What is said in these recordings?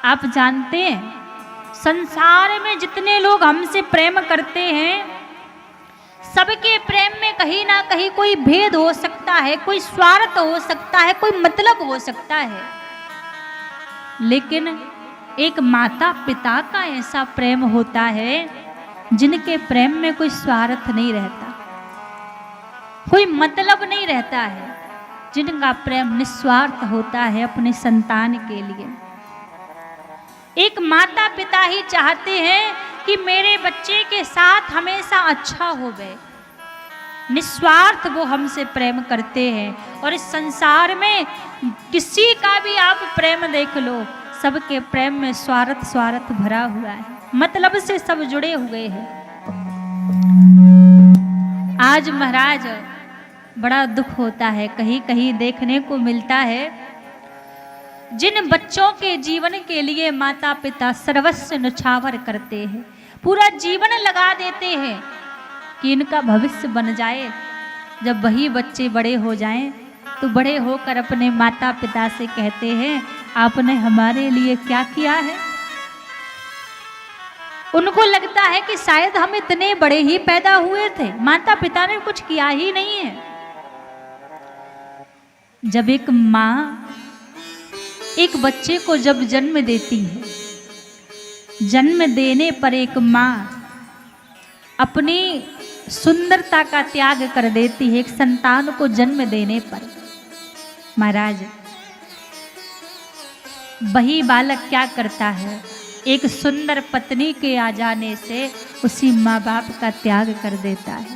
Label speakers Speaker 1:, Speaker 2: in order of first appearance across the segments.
Speaker 1: आप जानते हैं संसार में जितने लोग हमसे प्रेम करते हैं सबके प्रेम में कहीं ना कहीं कोई भेद हो सकता है, कोई स्वार्थ हो सकता है, कोई मतलब हो सकता है। लेकिन एक माता पिता का ऐसा प्रेम होता है जिनके प्रेम में कोई स्वार्थ नहीं रहता, कोई मतलब नहीं रहता है, जिनका प्रेम निस्वार्थ होता है अपने संतान के लिए। एक माता पिता ही चाहते हैं कि मेरे बच्चे के साथ हमेशा अच्छा हो गए, निस्वार्थ वो हमसे प्रेम करते हैं। और इस संसार में किसी का भी आप प्रेम देख लो, सबके प्रेम में स्वार्थ स्वार्थ भरा हुआ है, मतलब से सब जुड़े हुए हैं। आज महाराज बड़ा दुख होता है, कहीं कहीं देखने को मिलता है जिन बच्चों के जीवन के लिए माता पिता सर्वस्व न्यौछावर करते हैं, पूरा जीवन लगा देते हैं कि इनका भविष्य बन जाए। जब वही बच्चे बड़े हो जाएं तो बड़े होकर अपने माता पिता से कहते हैं आपने हमारे लिए क्या किया है। उनको लगता है कि शायद हम इतने बड़े ही पैदा हुए थे, माता पिता ने कुछ किया ही नहीं है। जब एक माँ एक बच्चे को जब जन्म देती है, जन्म देने पर एक माँ अपनी सुंदरता का त्याग कर देती है एक संतान को जन्म देने पर। महाराज वही बालक क्या करता है, एक सुंदर पत्नी के आ जाने से उसी माँ बाप का त्याग कर देता है।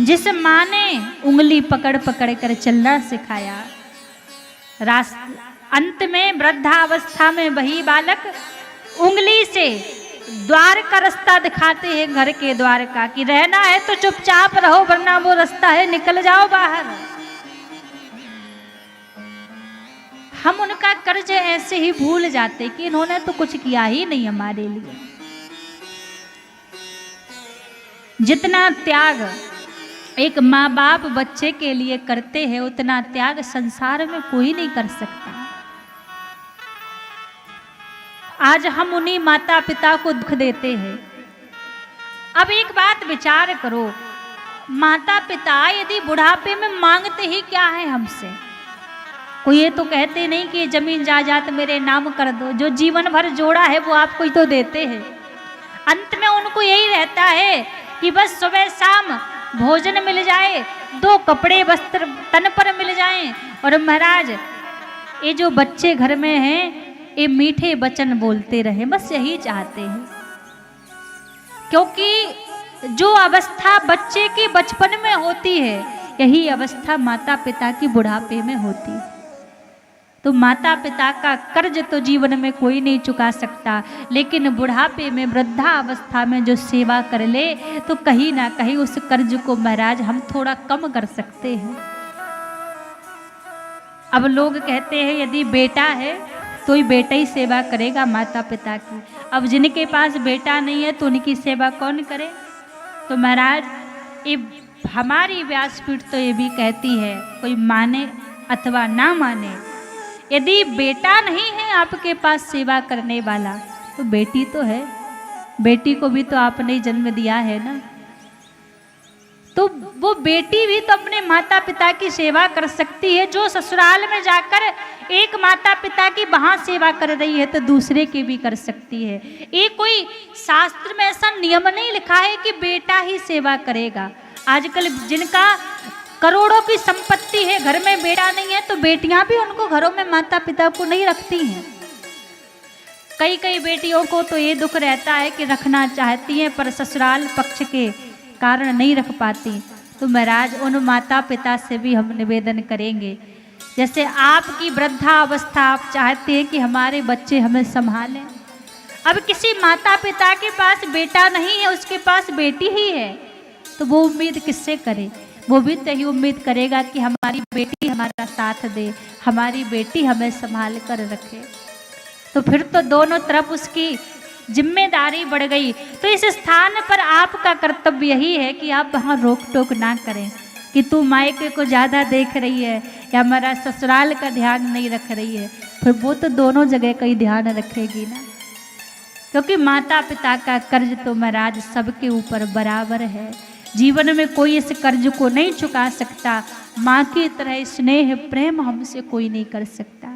Speaker 1: जिस माँ ने उंगली पकड़ पकड़ कर चलना सिखाया, अंत में वृद्धावस्था में वही बालक उंगली से द्वार का रास्ता दिखाते हैं, घर के द्वार का, कि रहना है तो चुपचाप रहो वरना वो रास्ता है निकल जाओ बाहर। हम उनका कर्ज ऐसे ही भूल जाते कि इन्होंने तो कुछ किया ही नहीं हमारे लिए। जितना त्याग एक माँ बाप बच्चे के लिए करते हैं उतना त्याग संसार में कोई नहीं कर सकता। आज हम उन्हीं माता पिता को दुख देते हैं। अब एक बात विचार करो, माता पिता यदि बुढ़ापे में मांगते ही क्या है हमसे, कोई ये तो कहते नहीं कि जमीन जायदाद मेरे नाम कर दो, जो जीवन भर जोड़ा है वो आपको ही तो देते हैं। अंत में उनको यही रहता है कि बस सुबह शाम भोजन मिल जाए, दो कपड़े वस्त्र तन पर मिल जाएं, और महाराज ये जो बच्चे घर में हैं ये मीठे वचन बोलते रहे, बस यही चाहते हैं। क्योंकि जो अवस्था बच्चे की बचपन में होती है यही अवस्था माता पिता की बुढ़ापे में होती है। तो माता पिता का कर्ज तो जीवन में कोई नहीं चुका सकता, लेकिन बुढ़ापे में वृद्धावस्था में जो सेवा कर ले तो कहीं ना कहीं उस कर्ज को महाराज हम थोड़ा कम कर सकते हैं। अब लोग कहते हैं यदि बेटा है तो ही बेटा ही सेवा करेगा माता पिता की, अब जिनके पास बेटा नहीं है तो उनकी सेवा कौन करे। तो महाराज ये हमारी व्यासपीठ तो ये भी कहती है, कोई माने अथवा ना माने, यदि बेटा नहीं है आपके पास सेवा करने वाला तो बेटी तो है, बेटी को भी तो आपने जन्म दिया है ना, तो वो बेटी भी तो अपने माता पिता की सेवा कर सकती है। जो ससुराल में जाकर एक माता पिता की वहां सेवा कर रही है तो दूसरे की भी कर सकती है। ये कोई शास्त्र में ऐसा नियम नहीं लिखा है कि बेटा ही सेवा करेगा। आजकल जिनका करोड़ों की संपत्ति है घर में बेटा नहीं है तो बेटियां भी उनको घरों में माता पिता को नहीं रखती हैं। कई कई बेटियों को तो ये दुख रहता है कि रखना चाहती हैं पर ससुराल पक्ष के कारण नहीं रख पाती। तो महाराज उन माता पिता से भी हम निवेदन करेंगे, जैसे आपकी वृद्धावस्था आप चाहते हैं कि हमारे बच्चे हमें संभालें, अब किसी माता पिता के पास बेटा नहीं है, उसके पास बेटी ही है, तो वो उम्मीद किससे करे। वो भी तो यही उम्मीद करेगा कि हमारी बेटी हमारा साथ दे, हमारी बेटी हमें संभाल कर रखे। तो फिर तो दोनों तरफ उसकी जिम्मेदारी बढ़ गई। तो इस स्थान पर आपका कर्तव्य यही है कि आप वहाँ रोक टोक ना करें कि तू मायके को ज़्यादा देख रही है या हमारा ससुराल का ध्यान नहीं रख रही है। फिर वो तो दोनों जगह का ही ध्यान रखेगी ना, क्योंकि माता पिता का कर्ज तो महाराज सबके ऊपर बराबर है। जीवन में कोई इस कर्ज को नहीं चुका सकता। माँ की तरह स्नेह प्रेम हमसे कोई नहीं कर सकता।